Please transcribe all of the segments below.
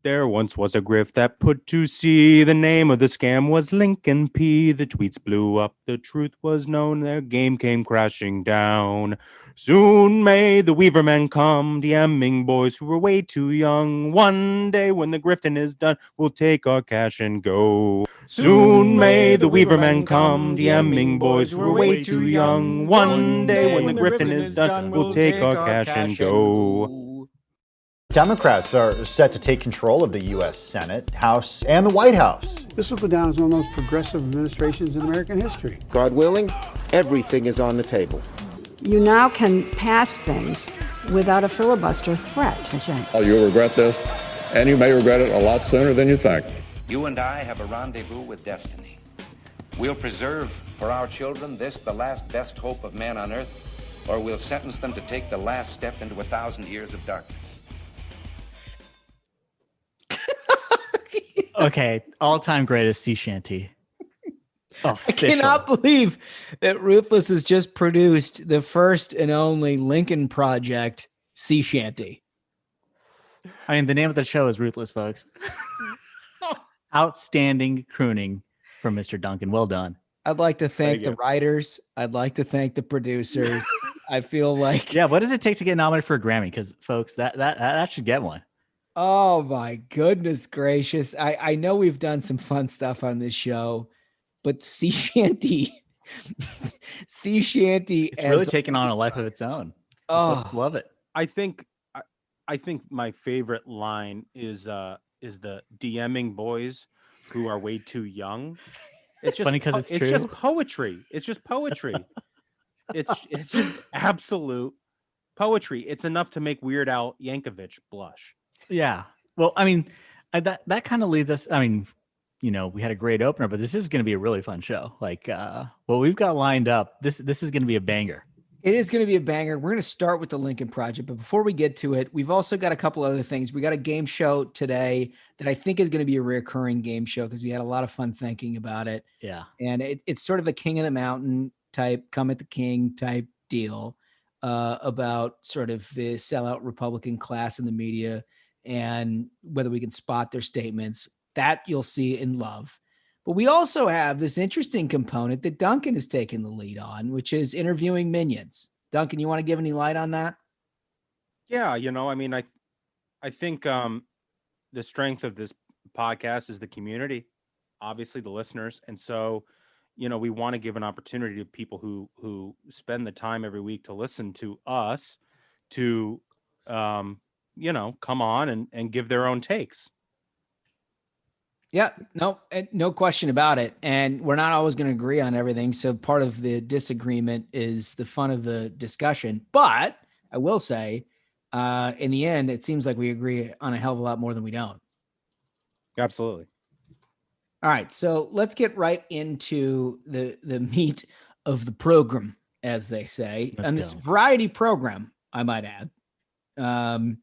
There once was a grift that put to sea. The name of the scam was Lincoln P. The tweets blew up. The truth was known. Their game came crashing down. Soon may the Weaverman come, DMing boys who were way too young. One day when the grifting is done, we'll take our cash and go. Soon may the Weaverman come, DMing boys who were way too young. One day when the grifting is done, we'll take our cash and go. Democrats are set to take control of the U.S. Senate, House, and the White House. This will go down as one of the most progressive administrations in American history. God willing, everything is on the table. You now can pass things without a filibuster threat. That's right. Oh, you'll regret this, and you may regret it a lot sooner than you think. You and I have a rendezvous with destiny. We'll preserve for our children this, the last best hope of man on earth, or we'll sentence them to take the last step into 1,000 years of darkness. Okay, all-time greatest sea shanty. I cannot believe that Ruthless has just produced the first and only Lincoln Project sea shanty. I mean, the name of the show is Ruthless, folks. Outstanding crooning from Mr. Duncan. Well done. I'd like to thank the writers. I'd like to thank the producers. I feel like... Yeah, what does it take to get nominated for a Grammy? Because, folks, that should get one. Oh, my goodness gracious. I know we've done some fun stuff on this show, but sea shanty... sea shanty... It's really taken on a life of its own. Oh, Folks love it. I think my favorite line is the DMing boys who are way too young. It's just funny because it's true. Just poetry. It's just poetry. it's just absolute poetry. It's enough to make Weird Al Yankovic blush. Yeah. Well, I mean, that kind of leads us. I mean, you know, we had a great opener, but this is going to be a really fun show. Like, what we've got lined up, this is going to be a banger. It is going to be a banger. We're going to start with the Lincoln Project, but before we get to it, we've also got a couple other things. We got a game show today that I think is going to be a recurring game show because we had a lot of fun thinking about it. Yeah. And it's sort of a King of the Mountain type, come at the king type deal about sort of the sellout Republican class in the media and whether we can spot their statements. That you'll see in Love. But we also have this interesting component that Duncan is taking the lead on, which is interviewing minions. Duncan, you want to give any light on that? Yeah, you know, I mean, I think the strength of this podcast is the community, obviously the listeners. And so, you know, we want to give an opportunity to people who spend the time every week to listen to us to, you know, come on and give their own takes. Yeah, no question about it. And we're not always going to agree on everything. So part of the disagreement is the fun of the discussion. But I will say, in the end, it seems like we agree on a hell of a lot more than we don't. Absolutely. All right, so let's get right into the meat of the program, as they say, and this variety program, I might add. And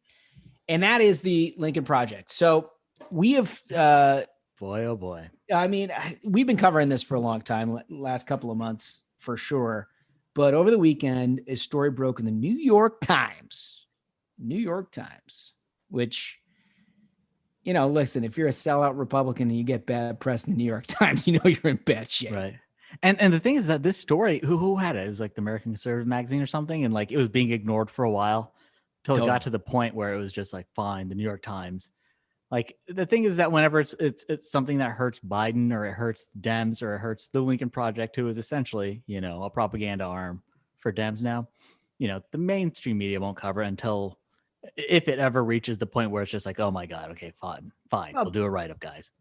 that is the Lincoln Project. So we have... boy, oh boy. I mean, we've been covering this for a long time, last couple of months for sure. But over the weekend, a story broke in the New York Times, which, you know, listen, if you're a sellout Republican and you get bad press in the New York Times, you know you're in bad shape. Right. And the thing is that this story, who had it? It was like the American Conservative magazine or something. And like, it was being ignored for a while until it got to the point where it was just like, fine, the New York Times. Like, the thing is that whenever it's something that hurts Biden or it hurts Dems or it hurts the Lincoln Project, who is essentially, you know, a propaganda arm for Dems now, you know, the mainstream media won't cover it until if it ever reaches the point where it's just like, oh my God, okay, fine. We'll do a write-up, guys.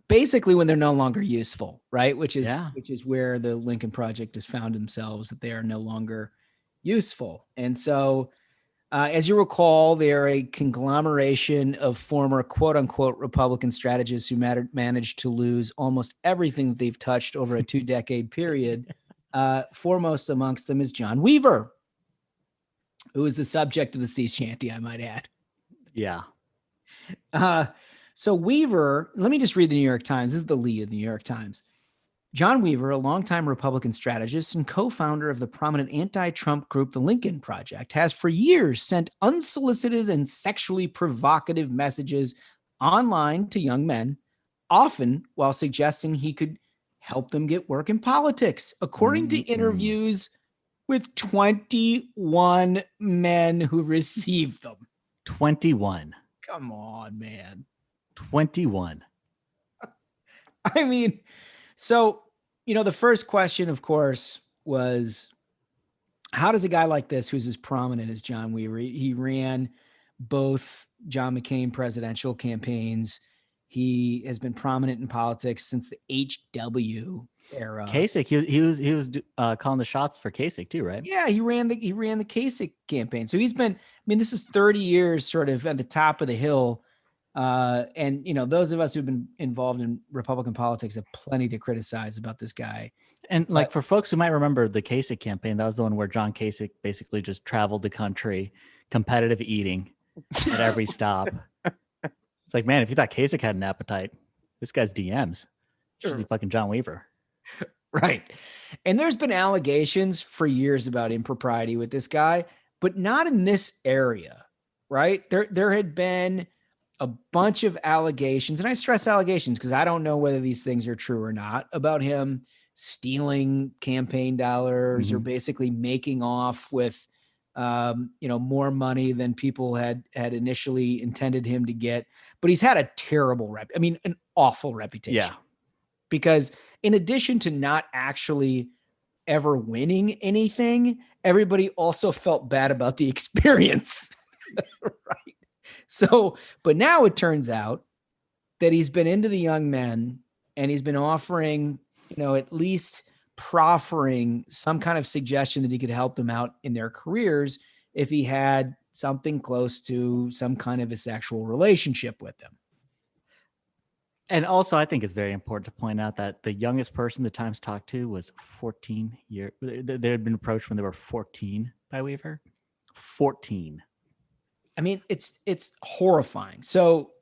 Basically when they're no longer useful, right? Which is where the Lincoln Project has found themselves, that they are no longer useful. And so, as you recall, they're a conglomeration of former quote-unquote Republican strategists who managed to lose almost everything that they've touched over a 2-decade period. Foremost amongst them is John Weaver, who is the subject of the sea shanty, I might add. Yeah. So Weaver, let me just read the New York Times. This is the lead of the New York Times. John Weaver, a longtime Republican strategist and co-founder of the prominent anti-Trump group, the Lincoln Project, has for years sent unsolicited and sexually provocative messages online to young men, often while suggesting he could help them get work in politics, according to interviews with 21 men who received them. 21. Come on, man. 21. I mean, so, the first question, of course, was how does a guy like this, who's as prominent as John Weaver, he ran both John McCain presidential campaigns. He has been prominent in politics since the HW era. Kasich, he was calling the shots for Kasich too, right? Yeah, he ran the Kasich campaign. So he's been, this is 30 years sort of at the top of the hill. And those of us who've been involved in Republican politics have plenty to criticize about this guy. And for folks who might remember the Kasich campaign, that was the one where John Kasich basically just traveled the country, competitive eating at every stop. It's like, man, if you thought Kasich had an appetite, this guy's DMs. Just like fucking John Weaver. Right. And there's been allegations for years about impropriety with this guy, but not in this area, right? There had been a bunch of allegations, and I stress allegations because I don't know whether these things are true or not, about him stealing campaign dollars or basically making off with more money than people had initially intended him to get. But he's had a terrible an awful reputation. Yeah. Because in addition to not actually ever winning anything, everybody also felt bad about the experience. Right. So, but now it turns out that he's been into the young men and he's been offering, at least proffering some kind of suggestion that he could help them out in their careers if he had something close to some kind of a sexual relationship with them. And also, I think it's very important to point out that the youngest person the Times talked to was 14 years. They had been approached when they were 14 by Weaver. 14. I mean, it's horrifying. So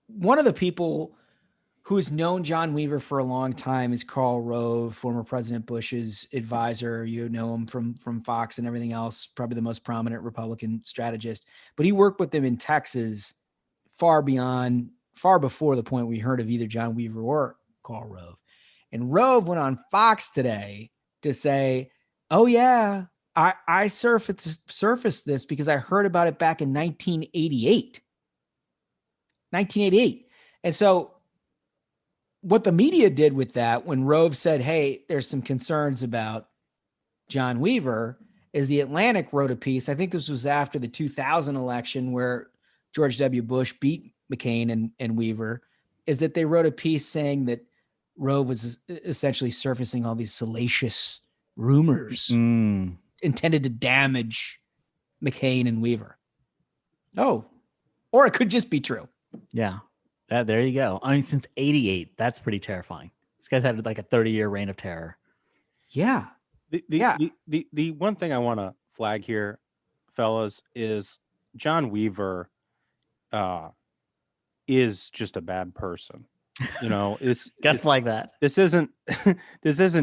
one of the people who's known John Weaver for a long time is Karl Rove, former President Bush's advisor. You know him from Fox and everything else, probably the most prominent Republican strategist. But he worked with them in Texas far before the point we heard of either John Weaver or Karl Rove. And Rove went on Fox today to say, oh yeah, I surfaced this because I heard about it back in 1988. 1988. And so what the media did with that when Rove said, hey, there's some concerns about John Weaver, is the Atlantic wrote a piece. I think this was after the 2000 election where George W. Bush beat McCain and Weaver, is that they wrote a piece saying that Rove was essentially surfacing all these salacious rumors intended to damage McCain and Weaver. Oh, or it could just be true. Yeah. There you go. I mean, since 88, that's pretty terrifying. This guy's had like a 30-year reign of terror. Yeah. The one thing I want to flag here, fellas, is John Weaver is just a bad person. It's Guess like that. This isn't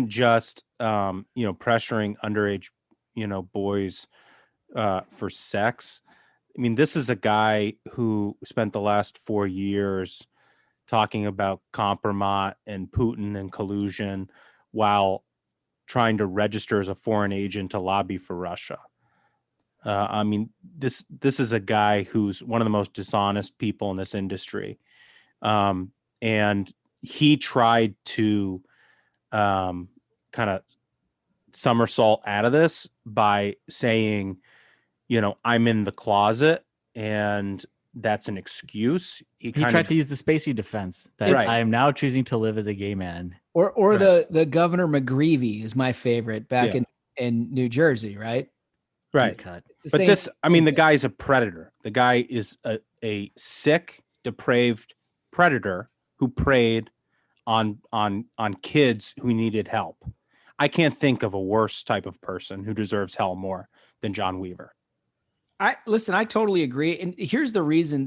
just pressuring underage boys for sex. I mean, this is a guy who spent the last 4 years talking about compromise and Putin and collusion while trying to register as a foreign agent to lobby for Russia. I mean, this is a guy who's one of the most dishonest people in this industry. And he tried to kind of somersault out of this by saying, I'm in the closet and that's an excuse. He tried to use the Spacey defense that I am now choosing to live as a gay man. Or the Governor McGreevey is my favorite back in New Jersey, right? Right. But the guy's a predator. The guy is a sick, depraved predator who preyed on kids who needed help. I can't think of a worse type of person who deserves hell more than John Weaver. I totally agree. And here's the reason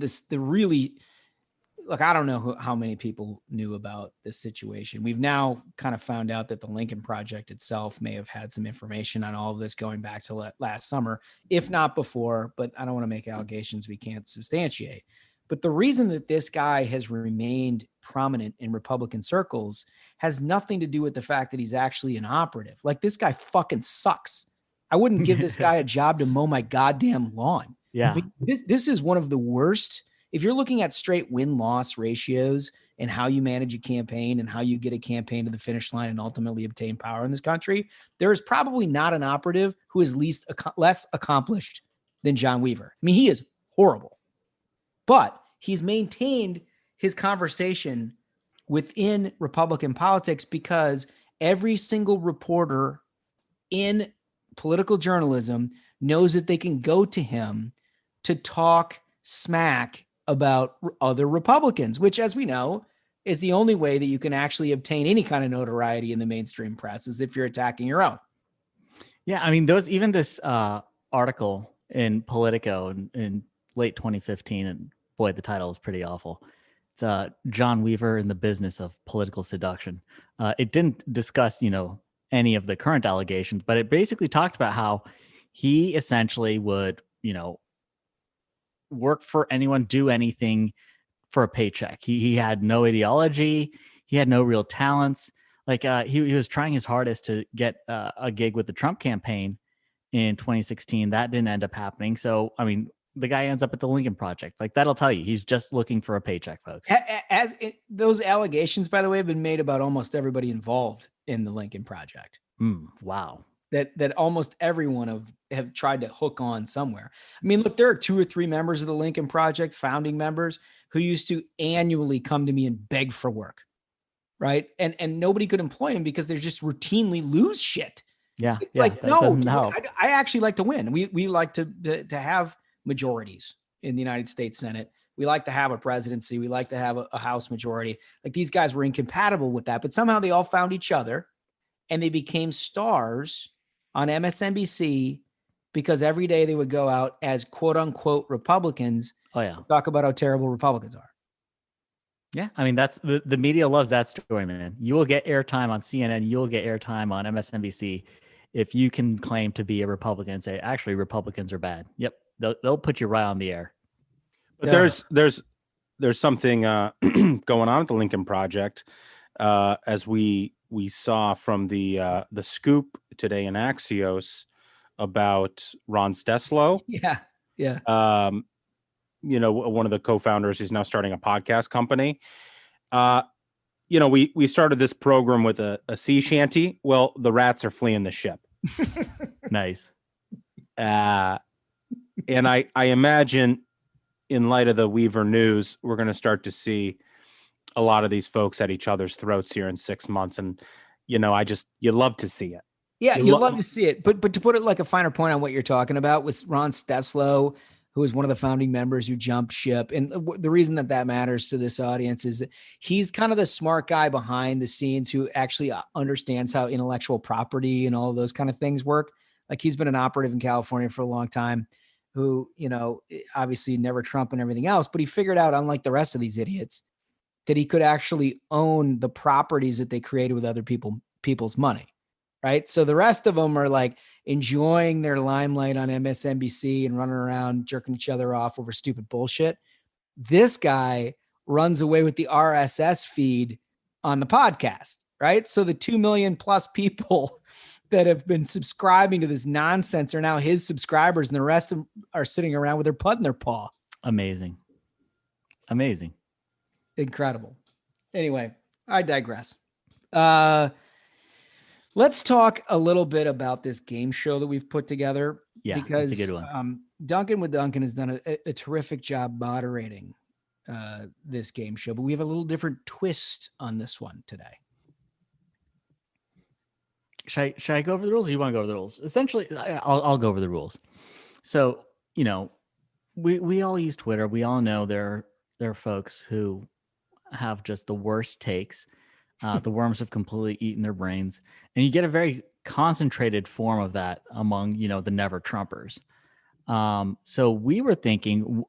I don't know how many people knew about this situation. We've now kind of found out that the Lincoln Project itself may have had some information on all of this going back to last summer, if not before, but I don't want to make allegations we can't substantiate. But the reason that this guy has remained prominent in Republican circles has nothing to do with the fact that he's actually an operative. Like, this guy fucking sucks. I wouldn't give this guy a job to mow my goddamn lawn. Yeah. I mean, this is one of the worst. If you're looking at straight win-loss ratios and how you manage a campaign and how you get a campaign to the finish line and ultimately obtain power in this country, there is probably not an operative who is less accomplished than John Weaver. I mean, he is horrible. But he's maintained his conversation within Republican politics because every single reporter in political journalism knows that they can go to him to talk smack about other Republicans, which, as we know, is the only way that you can actually obtain any kind of notoriety in the mainstream press, is if you're attacking your own. Yeah, I mean, even this article in Politico in late 2015, and boy, the title is pretty awful. It's John Weaver in the Business of Political Seduction. It didn't discuss, any of the current allegations, but it basically talked about how he essentially would, work for anyone, do anything for a paycheck. He had no ideology. He had no real talents. Like he was trying his hardest to get a gig with the Trump campaign in 2016. That didn't end up happening. So, I mean, the guy ends up at the Lincoln Project. Like, that'll tell you he's just looking for a paycheck, folks. Those allegations, by the way, have been made about almost everybody involved in the Lincoln Project. Wow. That almost everyone have tried to hook on somewhere. I mean, look, there are 2 or 3 members of the Lincoln Project, founding members, who used to annually come to me and beg for work, right? And nobody could employ him because they just routinely lose shit. Yeah, it's like, no, dude, help. I actually like to win. We like to have majorities in the United States Senate. We like to have a presidency. We like to have a House majority. Like, these guys were incompatible with that, but somehow they all found each other and they became stars on MSNBC because every day they would go out as quote unquote Republicans. Oh yeah. Talk about how terrible Republicans are. Yeah. I mean, that's the media loves that story, man. You will get airtime on CNN. You'll get airtime on MSNBC if you can claim to be a Republican and say, actually, Republicans are bad. Yep. They'll put you right on the air. But there's something going on at the Lincoln Project, as we saw from the scoop today in Axios about Ron Steslow. Yeah. One of the co-founders is now starting a podcast company. We started this program with a sea shanty. Well, the rats are fleeing the ship. Nice. And I imagine, in light of the Weaver news, we're going to start to see a lot of these folks at each other's throats here in 6 months. And, you love to see it. Yeah, you'll love to see it. But to put it like a finer point on what you're talking about, was Ron Steslow, who was one of the founding members who jumped ship. And the reason that matters to this audience is that he's kind of the smart guy behind the scenes who actually understands how intellectual property and all of those kind of things work. Like, he's been an operative in California for a long time, who, obviously never Trump and everything else, but he figured out, unlike the rest of these idiots, that he could actually own the properties that they created with other people's money. Right. So the rest of them are like enjoying their limelight on MSNBC and running around jerking each other off over stupid bullshit. This guy runs away with the RSS feed on the podcast. Right. So the 2 million plus people that have been subscribing to this nonsense are now his subscribers, and the rest of them are sitting around with their pud in their paw. Amazing. Incredible. Anyway, I digress. Let's talk a little bit about this game show that we've put together. Yeah, because that's a good one. Duncan with Duncan has done a terrific job moderating this game show, but we have a little different twist on this one today. Should I go over the rules, or you want to go over the rules? Essentially, I'll go over the rules. So, we all use Twitter. We all know there are folks who have just the worst takes. The worms have completely eaten their brains, and you get a very concentrated form of that among, the never Trumpers. So we were thinking,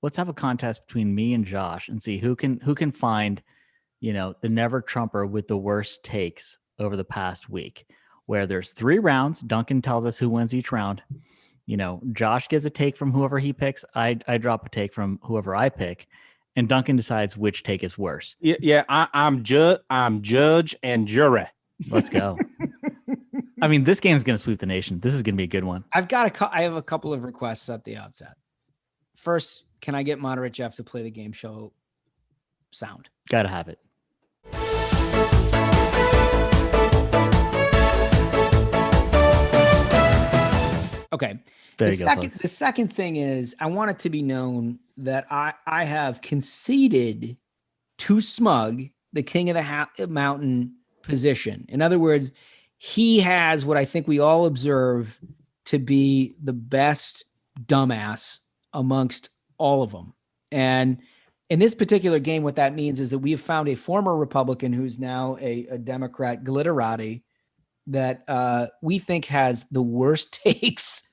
let's have a contest between me and Josh and see who can find, the never Trumper with the worst takes over the past week, where there's 3 rounds. Duncan tells us who wins each round. Josh gives a take from whoever he picks. I drop a take from whoever I pick, and Duncan decides which take is worse. Yeah. I'm judge and jury. Let's go. I mean, this game's going to sweep the nation. This is going to be a good one. I have a couple of requests at the outset. First, can I get Moderate Jeff to play the game show sound? Got to have it. Okay. The second thing is I want it to be known that I have conceded to Smug the king of the mountain position. In other words, he has what I think we all observe to be the best dumbass amongst all of them. And in this particular game, what that means is that we have found a former Republican who's now a Democrat glitterati that we think has the worst takes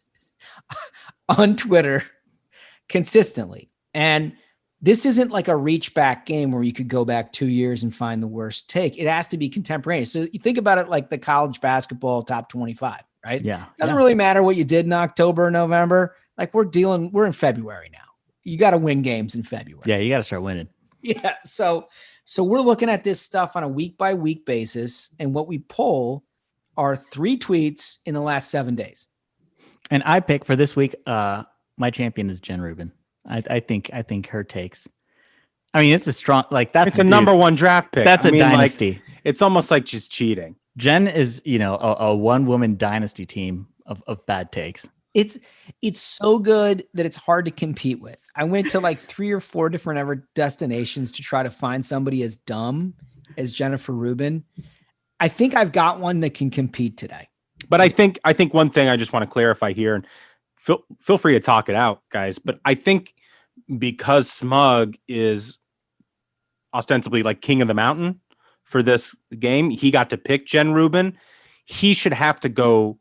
on Twitter consistently. And this isn't like a reach back game where you could go back 2 years and find the worst take. It has to be contemporaneous. So you think about it like the college basketball top 25, right? Yeah. Doesn't really matter what you did in October or November. Like we're in February now. You got to win games in February. Yeah, you got to start winning. Yeah. So we're looking at this stuff on a week by week basis. And what we pull are 3 tweets in the last 7 days. And I pick for this week, my champion is Jen Rubin. I think her takes. I mean, it's a strong, like that's a number one draft pick. That's a dynasty. Like, it's almost like just cheating. Jen is, a one woman dynasty team of bad takes. It's so good that it's hard to compete with. I went to like 3 or 4 different destinations to try to find somebody as dumb as Jennifer Rubin. I think I've got one that can compete today. But I think one thing I just want to clarify here, and feel free to talk it out, guys. But I think because Smug is ostensibly like king of the mountain for this game, he got to pick Jen Rubin. He should have to go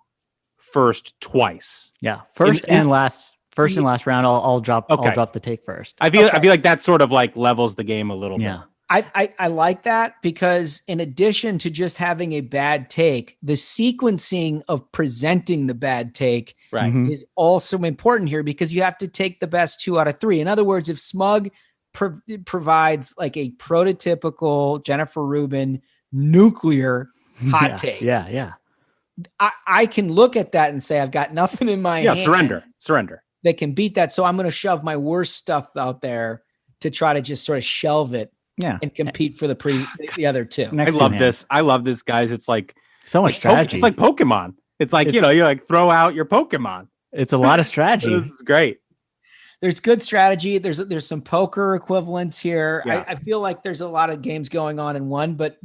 first twice. Yeah, first and last round. I'll drop the take first. I feel like that sort of like levels the game a little bit. I like that because in addition to just having a bad take, the sequencing of presenting the bad take is also important here because you have to take the best 2 out of 3. In other words, if Smug provides like a prototypical Jennifer Rubin nuclear hot take. Yeah. I can look at that and say, I've got nothing in my hand. Surrender. That can beat that. So I'm going to shove my worst stuff out there to try to just sort of shelve it. Yeah, and compete for the other 2. I love this, guys. It's like so much strategy. It's like Pokemon. It's like, you like throw out your Pokemon. It's a lot of strategy. This is great. There's good strategy. There's some poker equivalents here. Yeah. I feel like there's a lot of games going on in one, but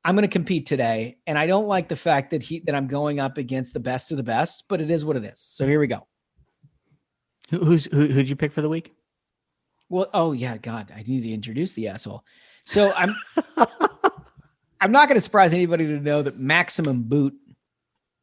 I'm going to compete today. And I don't like the fact that I'm going up against the best of the best, but it is what it is. So here we go. Who'd you pick for the week? Well, oh yeah, God, I need to introduce the asshole. So I'm not going to surprise anybody to know that Maximum Boot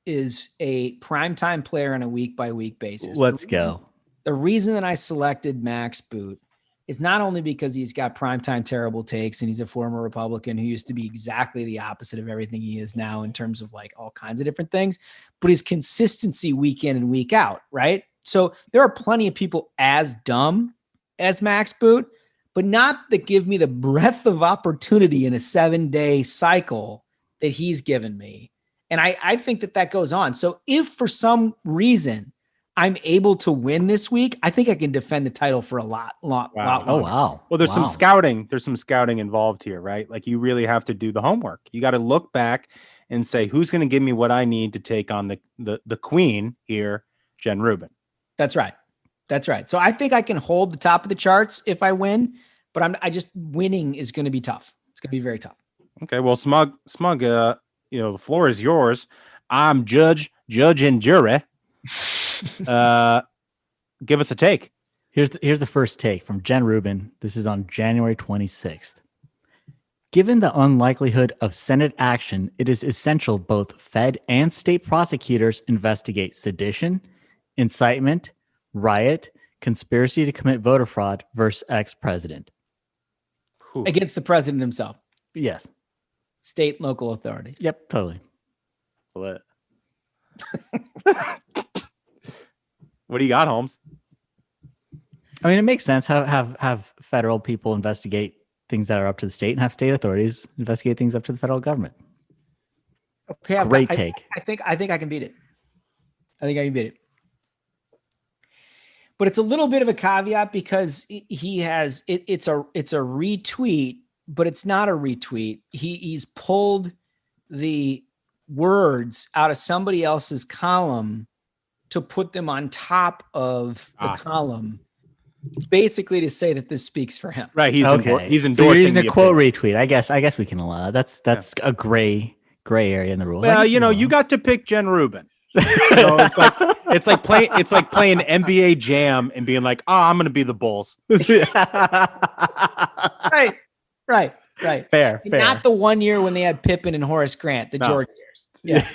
is a primetime player on a week by week basis. Let's go. The reason that I selected Max Boot is not only because he's got primetime terrible takes and he's a former Republican who used to be exactly the opposite of everything he is now in terms of like all kinds of different things, but his consistency week in and week out, right? So there are plenty of people as dumb as Max Boot, but not that give me the breadth of opportunity in a 7-day cycle that he's given me. And I think that goes on. So if for some reason I'm able to win this week, I think I can defend the title for a lot. Oh, wow. Well, there's some scouting. There's some scouting involved here, right? Like you really have to do the homework. You got to look back and say, who's going to give me what I need to take on the queen here, Jen Rubin. That's right. So I think I can hold the top of the charts if I win, but I just winning is going to be tough. It's going to be very tough. Okay. Well, Smug, the floor is yours. I'm judge and jury. Give us a take. Here's the first take from Jen Rubin. This is on January 26th. Given the unlikelihood of Senate action, it is essential both Fed and state prosecutors investigate sedition, incitement, riot, conspiracy to commit voter fraud versus ex-president. Against the president himself. Yes. State, local authorities. Yep, totally. What do you got, Holmes? I mean, it makes sense. Have federal people investigate things that are up to the state, and have state authorities investigate things up to the federal government. Okay, Great take. I think I can beat it. I think I can beat it. But it's a little bit of a caveat because he has it's a retweet, but it's not a retweet. He's pulled the words out of somebody else's column to put them on top of the column, basically to say that this speaks for him. Right. He's okay. He's So endorsing you're using the a quote opinion. retweet. I guess we can allow that. That's a gray area in the rules. Well, you got to pick Jen Rubin. It's like playing NBA Jam and being like, I'm going to be the Bulls. Right. Fair. Not the 1 year when they had Pippen and Horace Grant, the Jordan years. Yeah.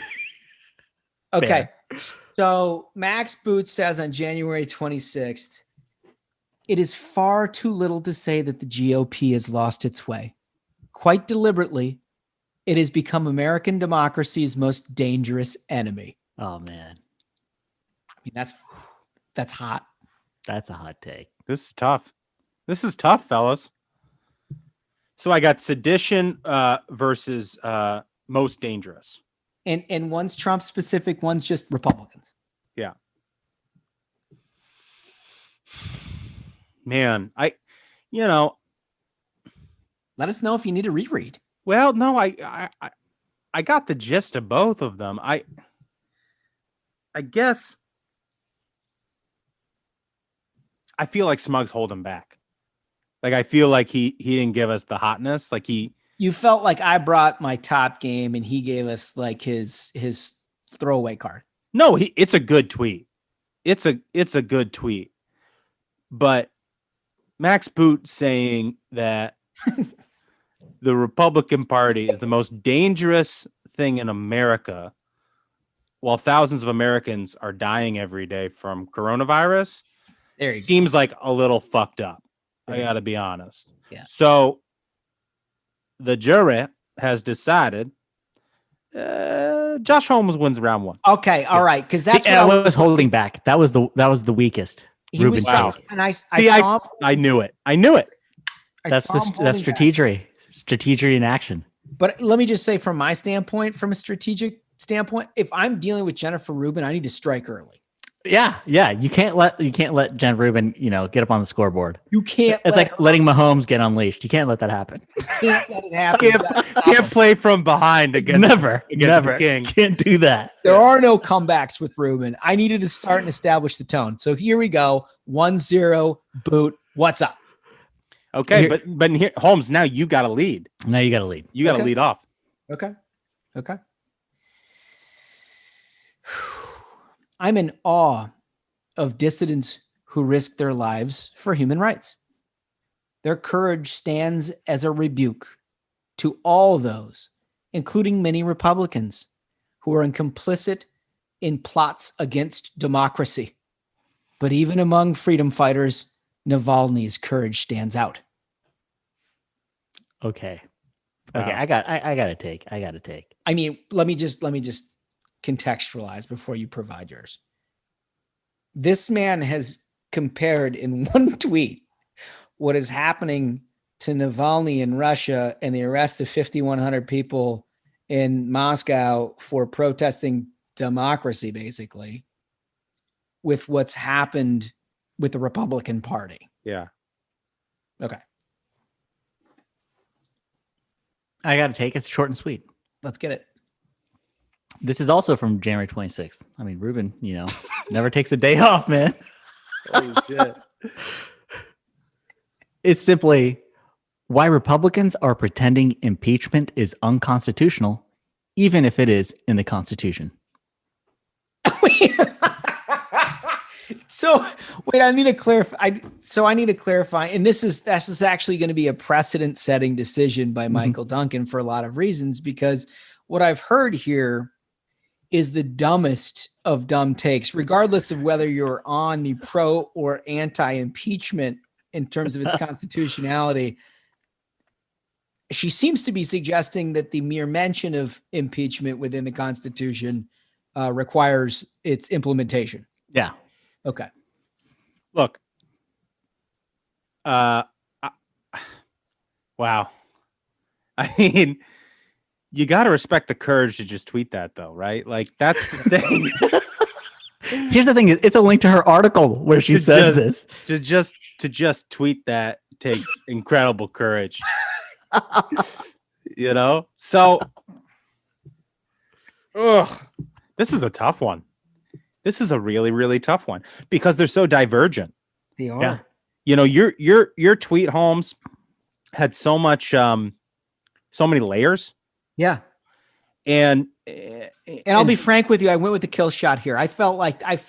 Okay. So Max Boots says on January 26th, it is far too little to say that the GOP has lost its way. Quite deliberately, it has become American democracy's most dangerous enemy. Oh man. I mean, that's hot. That's a hot take. This is tough. Fellas. So I got sedition versus most dangerous. And one's Trump specific, one's just Republicans. Yeah. Man, let us know if you need a reread. Well, no, I got the gist of both of them. I guess I feel like Smug's holding back. Like I feel like he didn't give us the hotness. Like you felt like I brought my top game and he gave us like his throwaway card. No, it's a good tweet. It's a good tweet. But Max Boot saying that the Republican Party is the most dangerous thing in America, while thousands of Americans are dying every day from coronavirus, seems like a little fucked up. I got to be honest. Yeah. So the jury has decided Josh Holmes wins round one. Okay, all right, because that's what I was holding back. That was the weakest. He was Wow. And I saw him. I knew it. That's strategy in action. But let me just say, from my standpoint, from a strategic standpoint, if I'm dealing with Jennifer Rubin, I need to strike early. Yeah. You can't let Jen Rubin, get up on the scoreboard. You can't. It's like letting Mahomes get unleashed. You can't let that happen. Can't let it happen. Can't play from behind against the king. Can't do that. There are no comebacks with Rubin. I needed to start and establish the tone. So here we go. 1-0 Boot. What's up? Okay, but here, Holmes, now you got to lead. Now you got to lead. You got to lead off. Okay. I'm in awe of dissidents who risk their lives for human rights. Their courage stands as a rebuke to all those, including many Republicans, who are complicit in plots against democracy. But even among freedom fighters, Navalny's courage stands out. Okay. I got to take. I mean, let me just contextualize before you provide yours. This man has compared in one tweet what is happening to Navalny in Russia and the arrest of 5,100 people in Moscow for protesting democracy, basically, with what's happened with the Republican Party. Yeah. Okay. I got to take. It's short and sweet. Let's get it. This is also from January 26th. I mean, Rubin, never takes a day off, man. Holy shit. It's simply why Republicans are pretending impeachment is unconstitutional, even if it is in the Constitution. So wait, I need to clarify. I need to clarify, and this is actually going to be a precedent-setting decision by Michael Duncan for a lot of reasons, because what I've heard here is the dumbest of dumb takes, regardless of whether you're on the pro or anti-impeachment in terms of its constitutionality. She seems to be suggesting that the mere mention of impeachment within the Constitution requires its implementation. Yeah. Okay. Look. Wow. I mean, you got to respect the courage to just tweet that, though, right? Like, that's the thing. Here's the thing: it's a link to her article where she says this. To just tweet that takes incredible courage. You know? So, this is a tough one. This is a really, really tough one because they're so divergent. They are. Yeah. You know, your tweet, Holmes, had so much, so many layers. Yeah. And I'll be frank with you. I went with the kill shot here. I felt like that's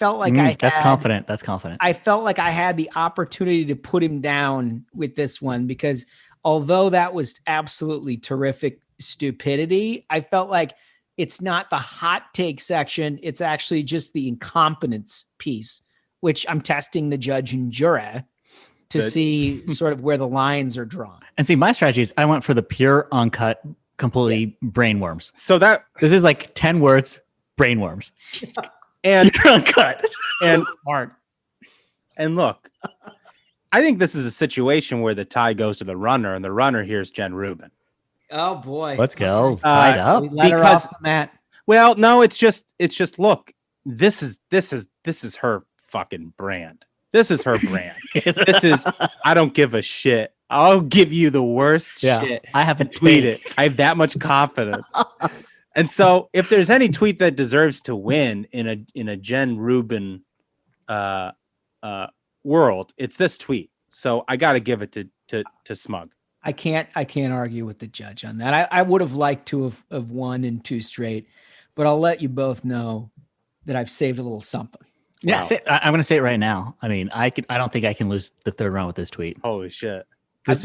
confident. That's confident. I felt like I had the opportunity to put him down with this one because although that was absolutely terrific stupidity, I felt like it's not the hot take section. It's actually just the incompetence piece, which I'm testing the judge and jury to see sort of where the lines are drawn. And see, my strategy is I went for the pure uncut, completely brainworms. So this is like 10 words, brainworms. And pure uncut. And smart. And look, I think this is a situation where the tie goes to the runner, and the runner here is Jen Rubin. Oh boy. Let's go. Tied up. We let her off the mat. Well, no, it's just look, this is her fucking brand. This is her brand. This is, I don't give a shit. I'll give you the worst shit. I haven't tweeted. I have that much confidence. And so if there's any tweet that deserves to win in a Jen Rubin world, it's this tweet. So I got to give it to Smug. I can't argue with the judge on that. I would have liked to have won in 2 straight, but I'll let you both know that I've saved a little something. Yeah, wow. I'm going to say it right now. I mean, I don't think I can lose the 3rd round with this tweet. Holy shit. This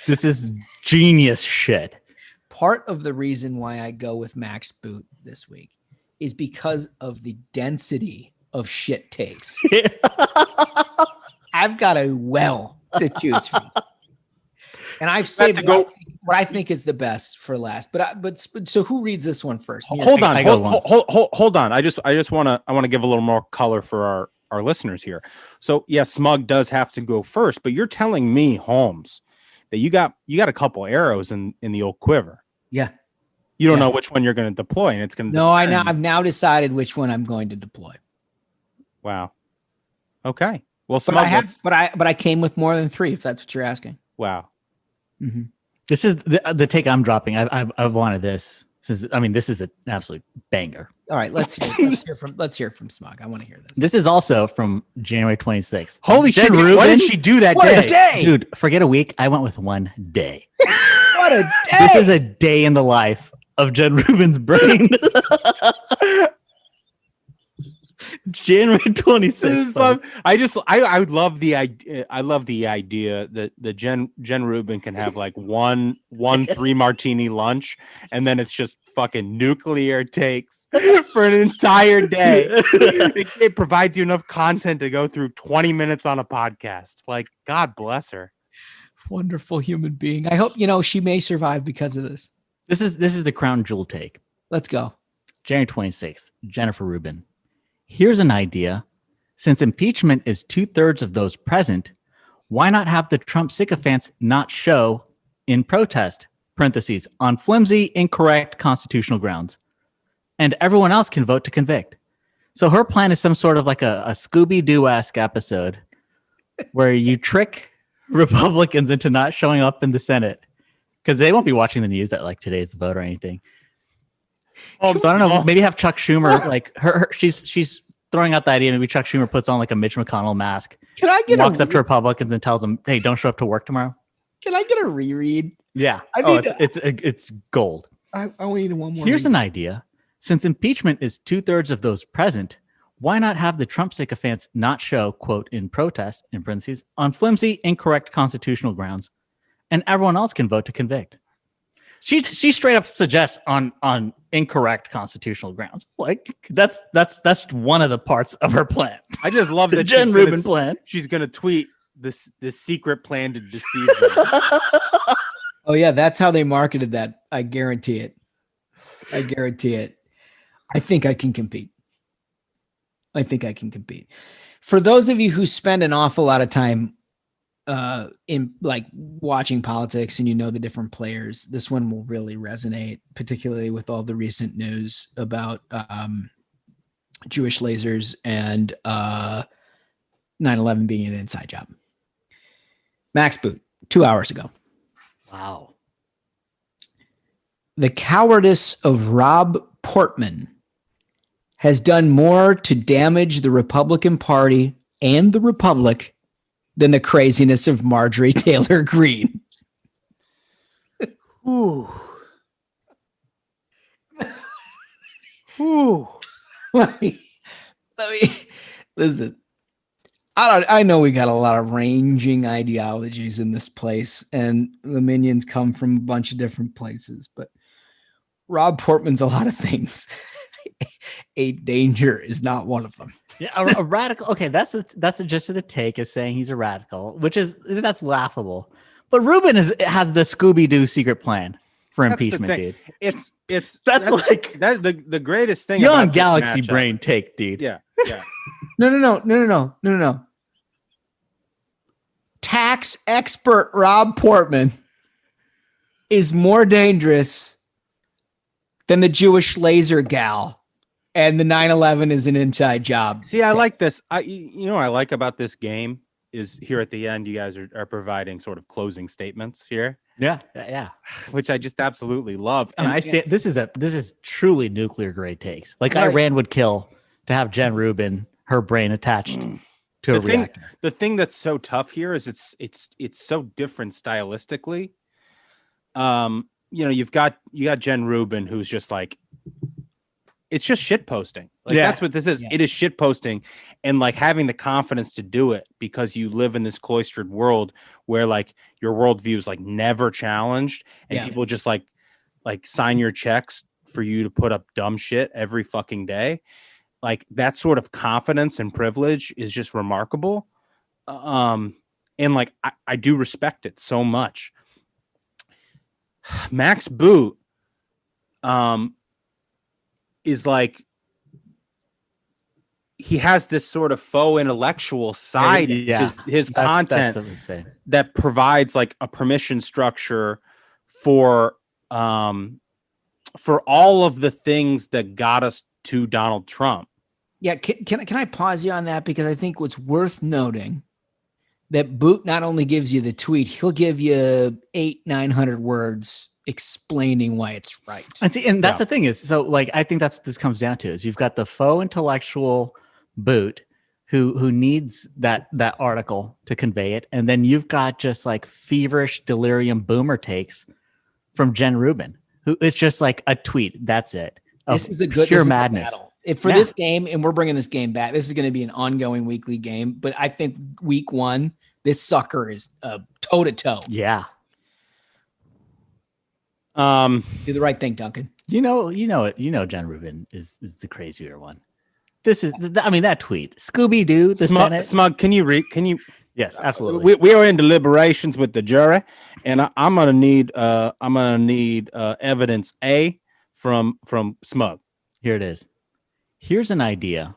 is genius shit. Part of the reason why I go with Max Boot this week is because of the density of shit takes. I've got a well to choose from. And I've saved what I think is the best for last. But so who reads this one first? Hold on. I just want to give a little more color for our listeners here. So yes, Smug does have to go first, but you're telling me, Holmes, that you got a couple arrows in the old quiver. Yeah. You don't know which one you're going to deploy, and it's going to. No, I've now decided which one I'm going to deploy. Wow. Okay. Well, but I came with more than 3, if that's what you're asking. Wow. Mm-hmm. This is the take I'm dropping. I've wanted this. This is an absolute banger. All right, let's hear from Smug. I want to hear this. This is also from January 26th. Holy shit! Rubin, what did she do that day? Dude, forget a week. I went with 1 day. What a day! This is a day in the life of Jen Rubin's brain. January 26th. I would love the idea. I love the idea that the Jen Rubin can have like one 3 martini lunch, and then it's just fucking nuclear takes for an entire day. It provides you enough content to go through 20 minutes on a podcast. Like, God bless her. Wonderful human being. I hope she may survive because of this. This is the crown jewel take. Let's go. January 26th. Jennifer Rubin. Here's an idea. Since impeachment is 2/3 of those present, why not have the Trump sycophants not show in protest, parentheses, on flimsy, incorrect constitutional grounds, and everyone else can vote to convict? So her plan is some sort of like a Scooby-Doo-esque episode where you trick Republicans into not showing up in the Senate because they won't be watching the news at like today's vote or anything. So I don't know. Maybe have Chuck Schumer like her. She's throwing out the idea. Maybe Chuck Schumer puts on like a Mitch McConnell mask. Can I get walks up to Republicans and tells them, "Hey, don't show up to work tomorrow." Can I get a reread? Yeah. It's gold. I need one more. Here's an idea. Since impeachment is 2/3 of those present, why not have the Trump sycophants not show, quote, in protest, in parentheses, on flimsy, incorrect constitutional grounds, and everyone else can vote to convict? She straight up suggests on incorrect constitutional grounds. Like that's one of the parts of her plan. I just love that Jen Rubin plan. She's gonna tweet this secret plan to deceive them. Oh yeah, that's how they marketed that. I guarantee it. I think I can compete. For those of you who spend an awful lot of time in like watching politics and you know the different players, this one will really resonate, particularly with all the recent news about Jewish lasers and 9/11 being an inside job. Max Boot, 2 hours ago. Wow. The cowardice of Rob Portman has done more to damage the Republican Party and the Republic than the craziness of Marjorie Taylor Greene. Ooh. Ooh. let me listen. I know we got a lot of ranging ideologies in this place, and the minions come from a bunch of different places, but Rob Portman's a lot of things. A danger is not one of them. Yeah, a radical. Okay, that's the gist of the take, is saying he's a radical, that's laughable. But Rubin has the Scooby-Doo secret plan for impeachment, dude. That's like the greatest thing. You're on about this Galaxy matchup. Brain take, dude. Yeah. No. Tax expert Rob Portman is more dangerous than the Jewish laser gal, and the 9/11 is an inside job. See, I like this. I like about this game is here at the end, you guys are providing sort of closing statements here. Yeah. Which I just absolutely love. And this is truly nuclear grade takes. Like Iran would kill to have Jen Rubin, her brain attached to a reactor. The thing that's so tough here is it's so different stylistically. You got Jen Rubin, who's just like, it's just shit posting. Like that's what this is. Yeah. It is shit posting, and like having the confidence to do it because you live in this cloistered world where like your worldview is like never challenged, and people just like sign your checks for you to put up dumb shit every fucking day. Like that sort of confidence and privilege is just remarkable. And like I do respect it so much. Max Boot is like, he has this sort of faux intellectual side to his content that provides like a permission structure for all of the things that got us to Donald Trump. Yeah, can I pause you on that, because I think what's worth noting that Boot not only gives you the tweet, he'll give you 800-900 words explaining why it's right. And that's the thing is, so like I think that's what this comes down to, is you've got the faux intellectual Boot who needs that article to convey it, and then you've got just like feverish delirium boomer takes from Jen Rubin, who is just like a tweet. That's it. This is a good pure madness. For this game, and we're bringing this game back, this is going to be an ongoing weekly game, but I think week one, this sucker is toe to toe. Yeah. Do the right thing, Duncan. You know, Jen Rubin is the crazier one. This is, that tweet, Scooby-Doo, the Senate. Smug, can you? Yes, absolutely. We are in deliberations with the jury, and I'm gonna need evidence A from Smug. Here it is. Here's an idea.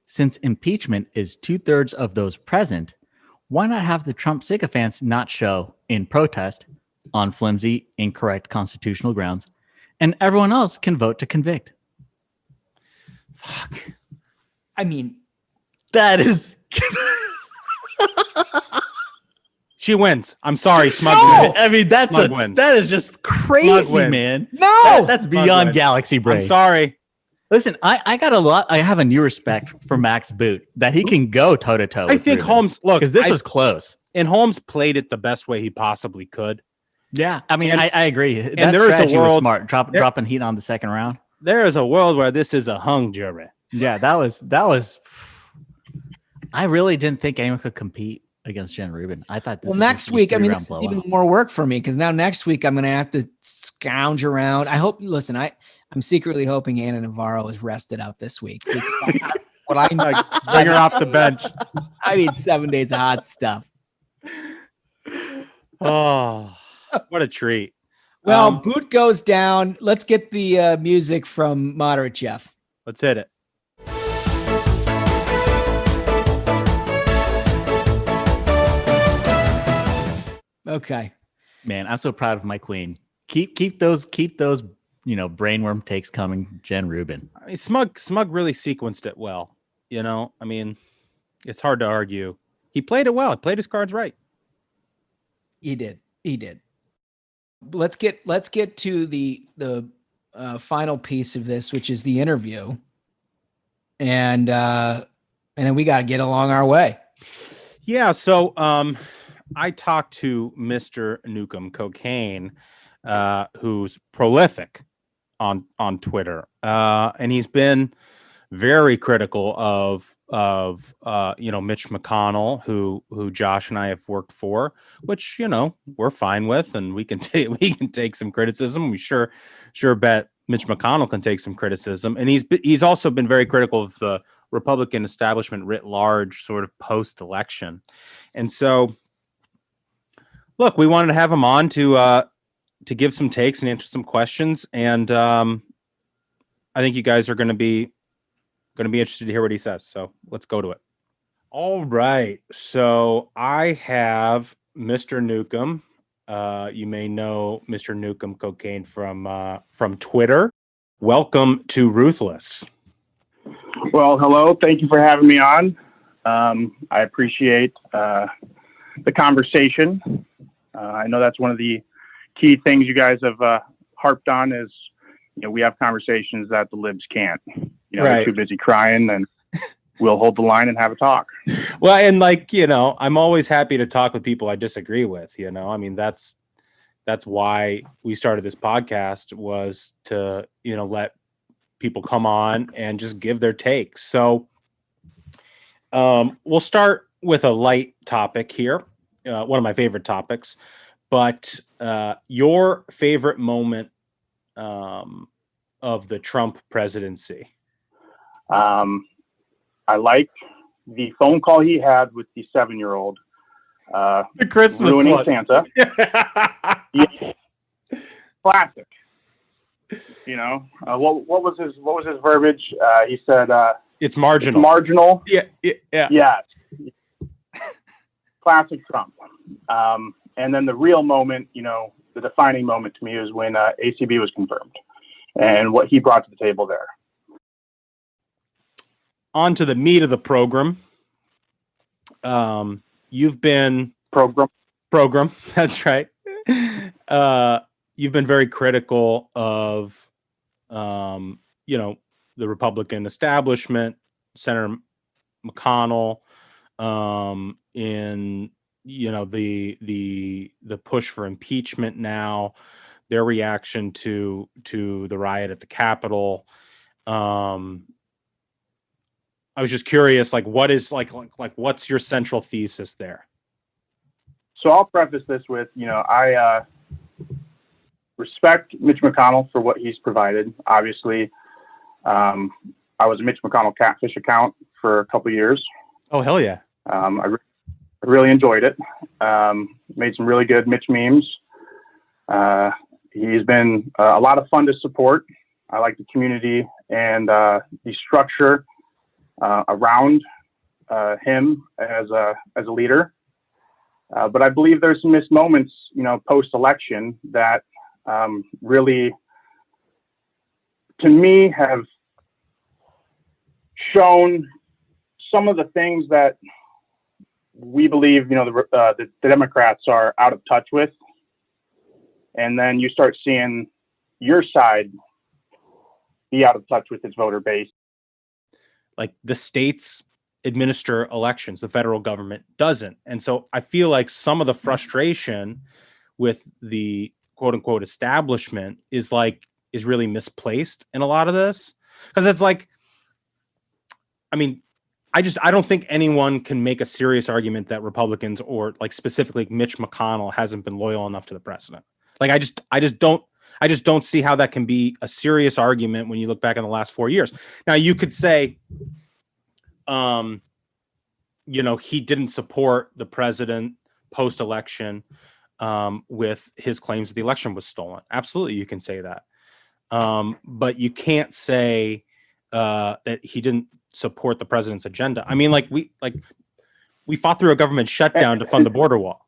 Since impeachment is 2/3 of those present, why not have the Trump sycophants not show in protest on flimsy, incorrect constitutional grounds, and everyone else can vote to convict? Fuck. I mean, that is... She wins. I'm sorry, Smug wins. I mean, that is just crazy, man. No, that's beyond Galaxy Brain. I'm sorry. Listen, I have a new respect for Max Boot, that he can go toe to toe. I think Holmes, look, because this was close, and Holmes played it the best way he possibly could. Yeah, I mean, I agree. And that there is strategy a world was smart, dropping heat on the second round. There is a world where this is a hung jury. Yeah, that was. I really didn't think anyone could compete against Jen Rubin. I thought this next week, I mean, this is even more work for me, because now next week I'm going to have to scrounge around. I hope, listen, I'm secretly hoping Anna Navarro is rested up this week. What I bring her off the bench. I need 7 days of hot stuff. Oh, what a treat. Well, Boot goes down. Let's get the music from Moderate Jeff. Let's hit it. Okay. Man, I'm so proud of my queen. Keep those brainworm takes coming, Jen Rubin. I mean, Smug really sequenced it well. I mean, it's hard to argue. He played it well. He played his cards right. He did. Let's get to the final piece of this, which is the interview, and then we got to get along our way. Yeah. So I talked to Mr. Nukem Cocaine, who's prolific on Twitter, and he's been very critical of Mitch McConnell, who Josh and I have worked for, which we're fine with, and we can take some criticism. We sure bet Mitch McConnell can take some criticism, and he's also been very critical of the Republican establishment writ large, sort of post-election. And so, look, we wanted to have him on to give some takes and answer some questions, and I think you guys are going to be interested to hear what he says. So let's go to it. All right. So I have Mr. Nukem. You may know Mr. Nukem Cocaine from Twitter. Welcome to Ruthless. Well, hello. Thank you for having me on. I appreciate the conversation. I know that's one of the key things you guys have harped on is, we have conversations that the libs can't. Right. They're too busy crying, and we'll hold the line and have a talk. Well, and I'm always happy to talk with people I disagree with. I mean, that's why we started this podcast, was to let people come on and just give their takes. So we'll start with a light topic here, one of my favorite topics, but your favorite moment of the Trump presidency. I liked the phone call he had with the 7-year-old. The Christmas ruining one. Santa. Yeah. Classic. What was his verbiage? He said, "It's marginal." It's marginal. Yeah. Yes. Classic Trump. And then the real moment, the defining moment to me is when ACB was confirmed and what he brought to the table there. On to the meat of the program. You've been program. That's right. You've been very critical of, the Republican establishment, Senator McConnell, in the push for impeachment now, their reaction to the riot at the Capitol. I was just curious, what's your central thesis there? So I'll preface this with, I respect Mitch McConnell for what he's provided. Obviously, I was a Mitch McConnell catfish account for a couple of years. Oh, hell yeah. I really enjoyed it. Made some really good Mitch memes. He's been a lot of fun to support. I like the community and the structure around him as a leader. But I believe there's some missed moments, post-election that really, to me, have shown some of the things that we believe, the Democrats are out of touch with. And then you start seeing your side be out of touch with its voter base. Like, the states administer elections, the federal government doesn't. And so I feel like some of the frustration with the quote unquote establishment is really misplaced in a lot of this. Because it's like, I mean, I don't think anyone can make a serious argument that Republicans, or specifically Mitch McConnell, hasn't been loyal enough to the president. I just don't see how that can be a serious argument when you look back in the last 4 years. Now, you could say, he didn't support the president post-election with his claims that the election was stolen. Absolutely, you can say that. But you can't say that he didn't support the president's agenda. I mean, we fought through a government shutdown to fund the border wall.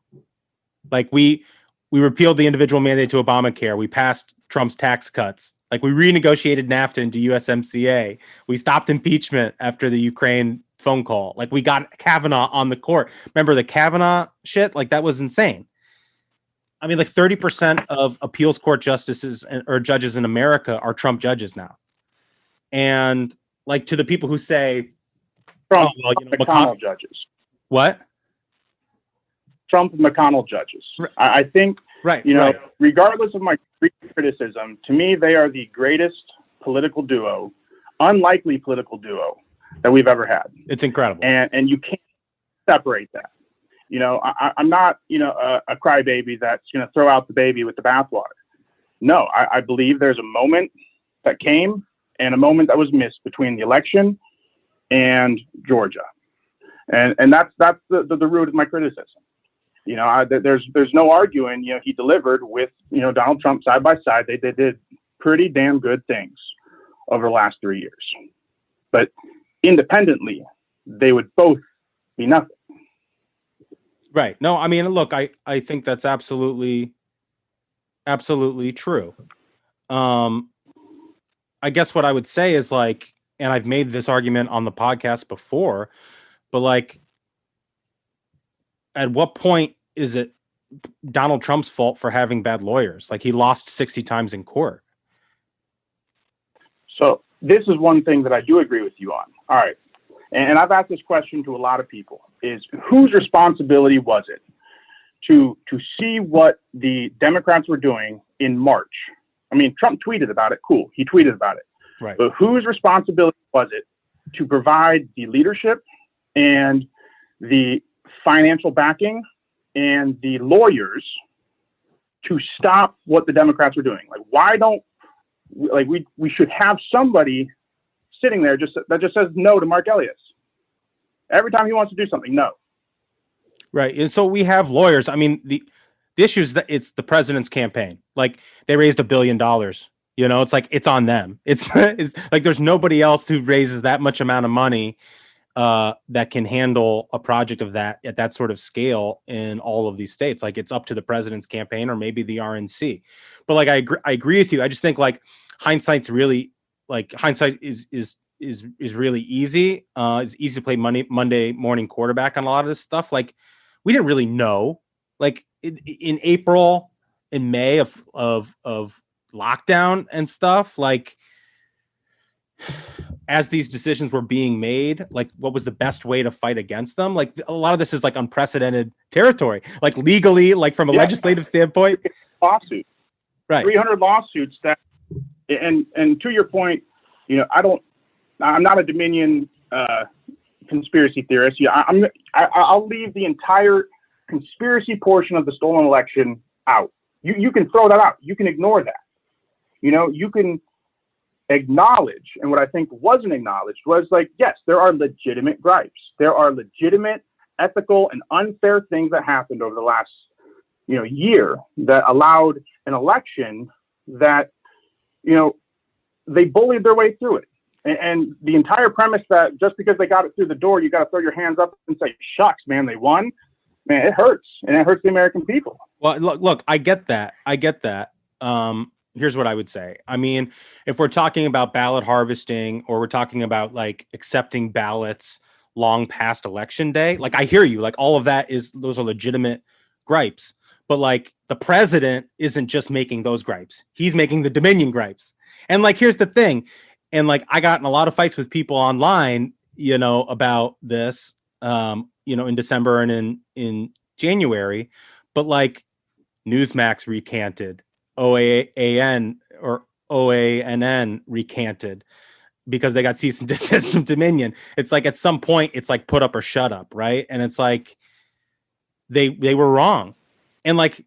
Like we repealed the individual mandate to Obamacare. We passed Trump's tax cuts. Like we renegotiated NAFTA into USMCA. We stopped impeachment after the Ukraine phone call. Like we got Kavanaugh on the court. Remember the Kavanaugh shit? Like that was insane. I mean, like 30% of appeals court justices or judges in America are Trump judges now. And like to the people who say, Trump, oh, well, you know, McConnell judges. What? Trump and McConnell judges. I think, right, you know, right. regardless of my criticism, to me, they are the greatest political duo, unlikely political duo that we've ever had. It's incredible. And you can't separate that. You know, I'm not, you know, a crybaby that's going to throw out the baby with the bathwater. No, I believe there's a moment that came and a moment that was missed between the election and Georgia. And that's the root of my criticism. You know, there's no arguing, you know, he delivered with, you know, Donald Trump side by side. They did pretty damn good things over the last 3 years. But independently, they would both be nothing. Right. No, I mean, look, I think that's absolutely true. I guess what I would say is like, and I've made this argument on the podcast before, but like, at what point is it Donald Trump's fault for having bad lawyers? Like he lost 60 times in court. So this is one thing that I do agree with you on. All right. And I've asked this question to a lot of people, is whose responsibility was it to see what the Democrats were doing in March? I mean, Trump tweeted about it. Cool. He tweeted about it. Right. But whose responsibility was it to provide the leadership and the financial backing and the lawyers to stop what the Democrats were doing? Like, why don't, like, we should have somebody sitting there that just says no to Mark Elias every time he wants to do something. No. Right. And so we have lawyers. I mean, the issue is that it's the president's campaign. Like they raised $1 billion. You know, it's like it's on them. It's like there's nobody else who raises that much amount of money that can handle a project of that at that sort of scale in all of these states. Like it's up to the president's campaign or maybe the RNC. But like I agree with you. I just think like hindsight is really easy. It's easy to play Monday morning quarterback on a lot of this stuff. Like we didn't really know. Like in April, in May of lockdown and stuff, like as these decisions were being made, like what was the best way to fight against them? Like a lot of this is like unprecedented territory, like legally, like from a legislative standpoint. Lawsuit, right? 300 lawsuits that, and to your point, you know, I'm not a Dominion conspiracy theorist. Yeah, I'll leave the entire conspiracy portion of the stolen election out. You can throw that out. You can ignore that. You know, you can acknowledge, and what I think wasn't acknowledged was like, yes, there are legitimate gripes. There are legitimate, ethical, and unfair things that happened over the last, you know, year that allowed an election that, you know, they bullied their way through it. And the entire premise that just because they got it through the door, you got to throw your hands up and say, shucks, man, they won. Man, it hurts. And it hurts the American people. Well, look, I get that. Here's what I would say. I mean, if we're talking about ballot harvesting or we're talking about like accepting ballots long past election day, like I hear you, like all of that those are legitimate gripes. But like the president isn't just making those gripes. He's making the Dominion gripes. And like, here's the thing. And like, I got in a lot of fights with people online, you know, about this, you know, in December and in January, but like Newsmax recanted, OANN recanted because they got cease and desist from Dominion. It's like at some point it's like put up or shut up, right? And it's like they were wrong. And like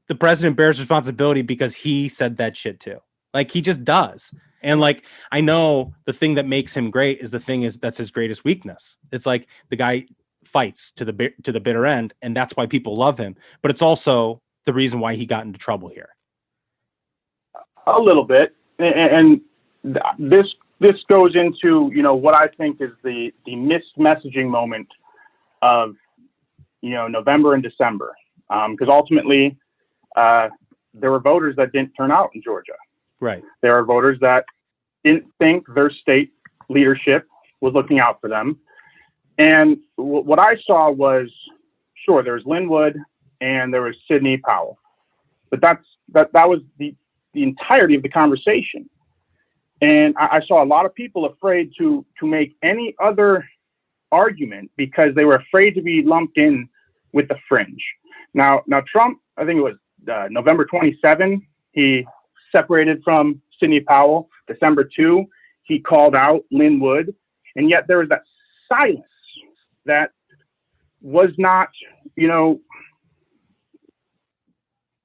the president bears responsibility because he said that shit too. Like he just does. And like I know the thing that makes him great is that's his greatest weakness. It's like the guy fights to the bitter end, and that's why people love him. But it's also the reason why he got into trouble here. A little bit, and this goes into, you know, what I think is the missed messaging moment of, you know, November and December. because ultimately there were voters that didn't turn out in Georgia. Right. There are voters that didn't think their state leadership was looking out for them. And what I saw was, sure, there was Linwood and there was Sidney Powell, but that was the entirety of the conversation. And I saw a lot of people afraid to make any other argument because they were afraid to be lumped in with the fringe. Now Trump, I think it was November 27, he separated from Sidney Powell. December 2, he called out Linwood, and yet there was that silence that was not,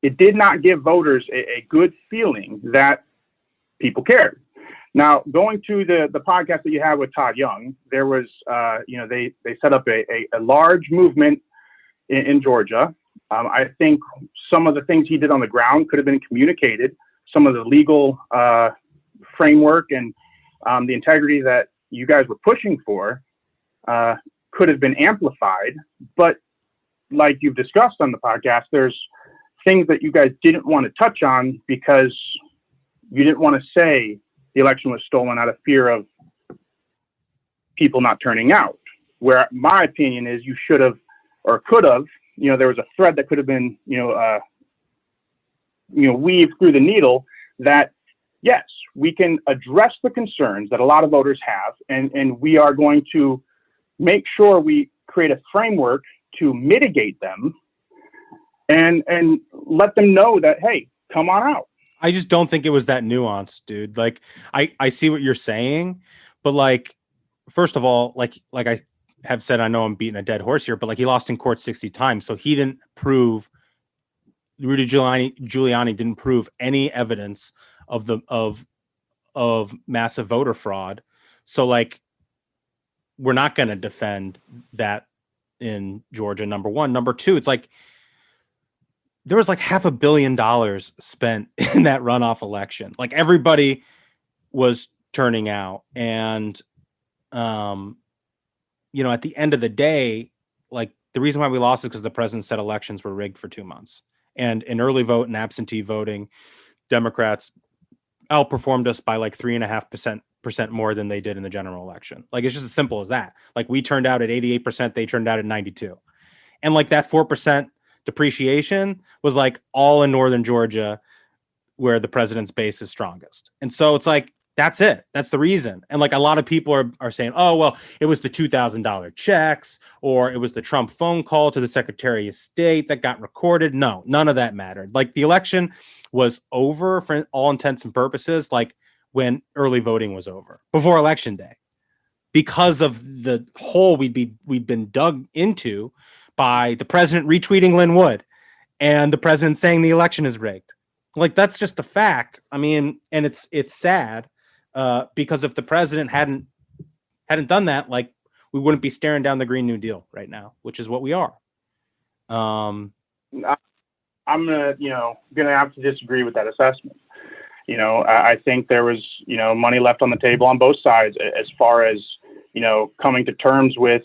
it did not give voters a good feeling that people cared. Now, going to the podcast that you had with Todd Young, there was, they set up a large movement in Georgia. I think some of the things he did on the ground could have been communicated. Some of the legal framework and the integrity that you guys were pushing for could have been amplified. But like you've discussed on the podcast, there's things that you guys didn't want to touch on because you didn't want to say the election was stolen out of fear of people not turning out. Where my opinion is you should have or could have, there was a thread that could have been, weaved through the needle that, yes, we can address the concerns that a lot of voters have, and we are going to make sure we create a framework to mitigate them and let them know that, hey, come on out. I just don't think it was that nuanced, dude. Like, I see what you're saying, but like, first of all, like I have said, I know I'm beating a dead horse here, but like he lost in court 60 times. So he didn't prove, Rudy Giuliani didn't prove any evidence of massive voter fraud. So like, we're not going to defend that in Georgia, number one. Number two, it's like, there was like $500 million spent in that runoff election. Like everybody was turning out. And, at the end of the day, like the reason why we lost is because the president said elections were rigged for 2 months. And in early vote and absentee voting, Democrats outperformed us by like 3.5% more than they did in the general election. Like, it's just as simple as that. Like we turned out at 88%, they turned out at 92. And like that 4% depreciation was like all in northern Georgia where the president's base is strongest. And so it's like, that's it. That's the reason. And like a lot of people are saying, oh, well, it was the $2,000 checks or it was the Trump phone call to the Secretary of State that got recorded. No, none of that mattered. Like the election was over for all intents and purposes, like when early voting was over before election day, because of the hole we'd been dug into by the president retweeting Linwood and the president saying the election is rigged. Like, that's just the fact. I mean, and it's sad because if the president hadn't done that, like we wouldn't be staring down the Green New Deal right now, which is what we are. I'm gonna have to disagree with that assessment. I think there was, money left on the table on both sides as far as, coming to terms with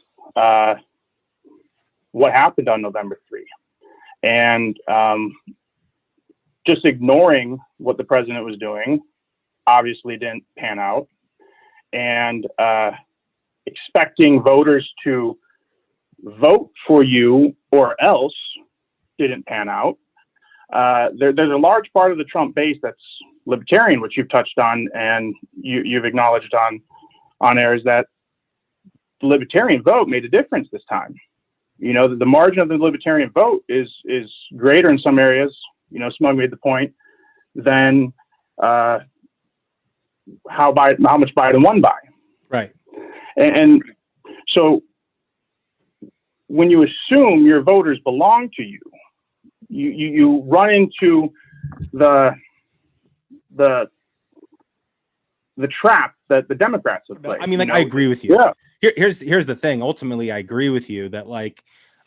what happened on November 3. And just ignoring what the president was doing obviously didn't pan out. And expecting voters to vote for you or else didn't pan out. There's a large part of the Trump base that's libertarian, which you've touched on and you've acknowledged on air, is that the libertarian vote made a difference this time. The margin of the libertarian vote is greater in some areas. Smug made the point, than how much Biden won by. Right. And so when you assume your voters belong to you, you run into the trap that the Democrats have played. I mean, like, I agree with you. Yeah. Here's the thing. Ultimately, I agree with you that, like,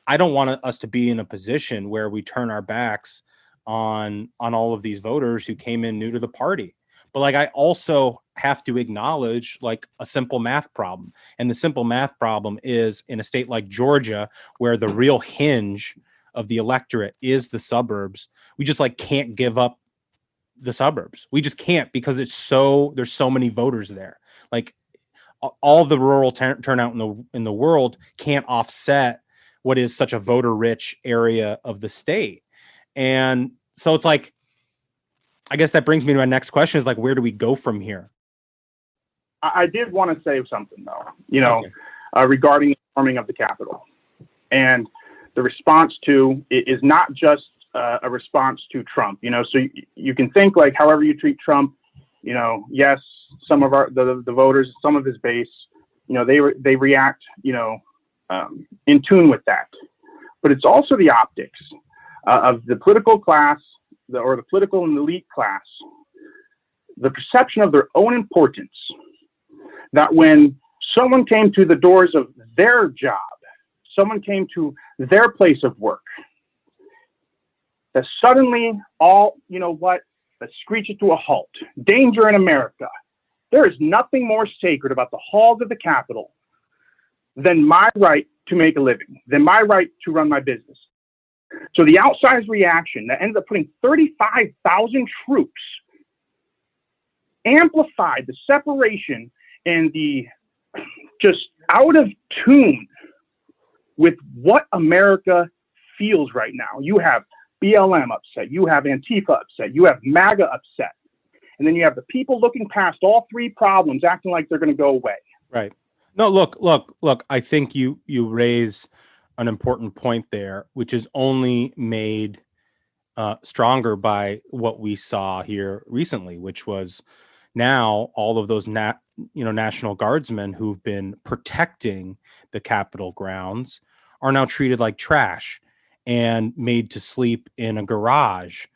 I don't want us to be in a position where we turn our backs on all of these voters who came in new to the party. But like, I also have to acknowledge like a simple math problem. And the simple math problem is in a state like Georgia, where the real hinge of the electorate is the suburbs, we just like can't give up the suburbs. We just can't, because there's so many voters there. Like all the rural turnout in the world can't offset what is such a voter rich area of the state. And so it's like, I guess that brings me to my next question is like, where do we go from here? I did want to say something though, regarding the storming of the Capitol, and the response to it is not just a response to Trump, so you can think like however you treat Trump, yes, some of the voters, some of his base, they react, in tune with that, but it's also the optics of the political class, or the political and elite class, the perception of their own importance, that when someone came to the doors of their job, someone came to their place of work, that suddenly all, that screech it to a halt. Danger in America. There is nothing more sacred about the halls of the Capitol than my right to make a living, than my right to run my business. So the outsized reaction that ended up putting 35,000 troops amplified the separation and the just out of tune with what America feels right now. You have BLM upset, you have Antifa upset, you have MAGA upset, and then you have the people looking past all three problems, acting like they're going to go away. Right. No, look, I think you raise an important point there, which is only made stronger by what we saw here recently, which was now all of those National Guardsmen who've been protecting the Capitol grounds are now treated like trash and made to sleep in a garage,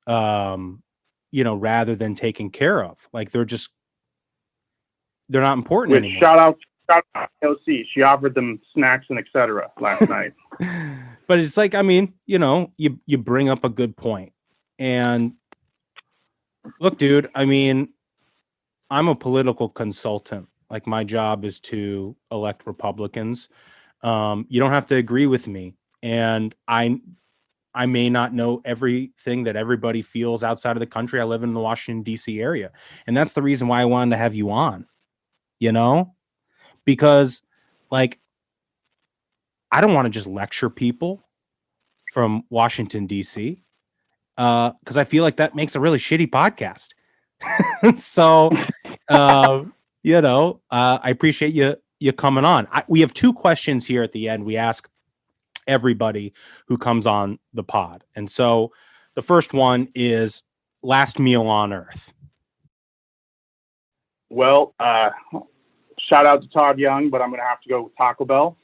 rather than taken care of. Like they're not important anymore. Shout out LC. She offered them snacks and etc. last night. But it's like, I mean, you bring up a good point. And look, dude, I mean, I'm a political consultant. Like my job is to elect Republicans. You don't have to agree with me. And I may not know everything that everybody feels outside of the country. I live in the Washington, D.C. area. And that's the reason why I wanted to have you on, because like, I don't want to just lecture people from Washington, D.C. Because I feel like that makes a really shitty podcast. So, I appreciate you coming on. We have two questions here at the end. We ask everybody who comes on the pod. And so the first one is last meal on Earth. Well, shout out to Todd Young, but I'm going to have to go with Taco Bell.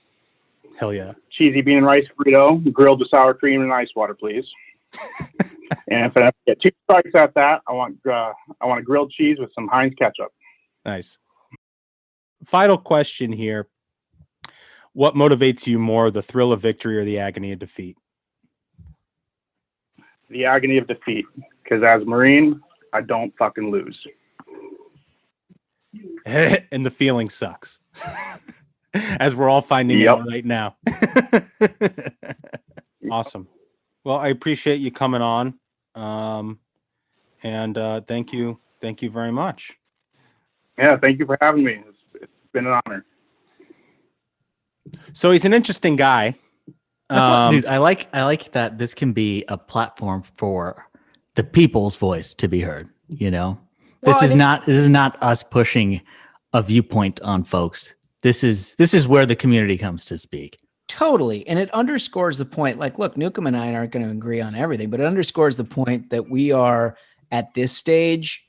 Hell yeah. Cheesy bean and rice burrito, grilled with sour cream and ice water, please. And if I get 2 strikes at that, I want a grilled cheese with some Heinz ketchup. Nice. Final question here. What motivates you more, the thrill of victory or the agony of defeat? The agony of defeat. Because as a Marine, I don't fucking lose. And the feeling sucks. As we're all finding out right now. Awesome. Well, I appreciate you coming on. And thank you very much. Yeah, thank you for having me. It's been an honor. So he's an interesting guy. Dude, I like that this can be a platform for the people's voice to be heard. This is not us pushing a viewpoint on folks. This is where the community comes to speak. Totally. And it underscores the point, like, look, Nukem and I aren't going to agree on everything, but it underscores the point that we are at this stage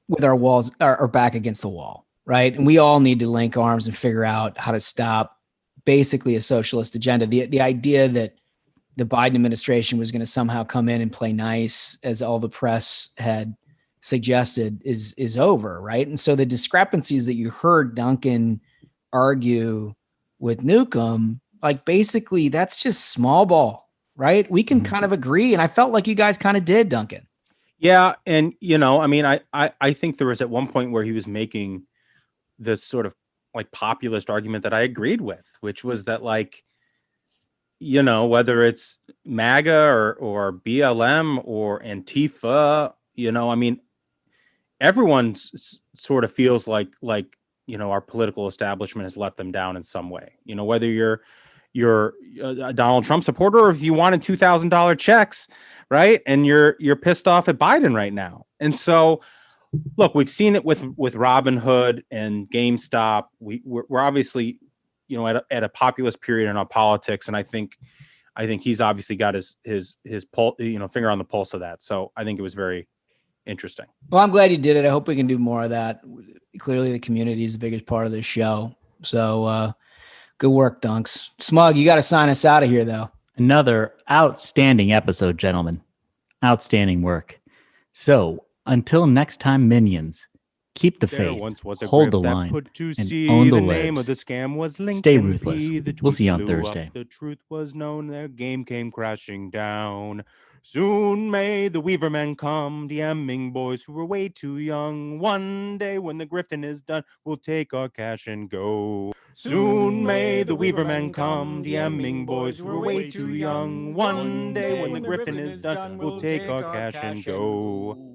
with our walls, our back against the wall, right? And we all need to link arms and figure out how to stop basically a socialist agenda. The idea that the Biden administration was going to somehow come in and play nice, as all the press had suggested, is over, right? And so the discrepancies that you heard Duncan argue with Nukem, like basically that's just small ball, right? We can kind of agree. And I felt like you guys kind of did, Duncan. Yeah. And, I mean, I think there was at one point where he was making this sort of like populist argument that I agreed with, which was that like, you know, whether it's MAGA or BLM or Antifa, you know, I mean, everyone sort of feels like, you know, our political establishment has let them down in some way. You know, whether you're a Donald Trump supporter or if you wanted $2,000 checks, right? And you're pissed off at Biden right now. And so, look, we've seen it with Robinhood and GameStop. We're obviously, you know, at a populist period in our politics, and I think he's obviously got his pulse, you know, finger on the pulse of that. So I think it was very interesting. Well, I'm glad you did it. I hope we can do more of that. Clearly, the community is the biggest part of this show. So good work, Dunks. Smug, you got to sign us out of here, though. Another outstanding episode, gentlemen. Outstanding work. So until next time, minions, keep the There faith, once was a hold the grift that line, put to and sea. own the The name libs. of the scam was Lincoln Stay ruthless. P. The We'll see you tweets on blew up, Thursday. the truth was known. Their game came crashing down. Soon may the Weavermen come, DMing boys who were way too young. One day when the grifting is done, we'll take our cash and go. Soon may the Weavermen come, DMing boys who were way too young. One day when the grifting is done, we'll take our cash and go.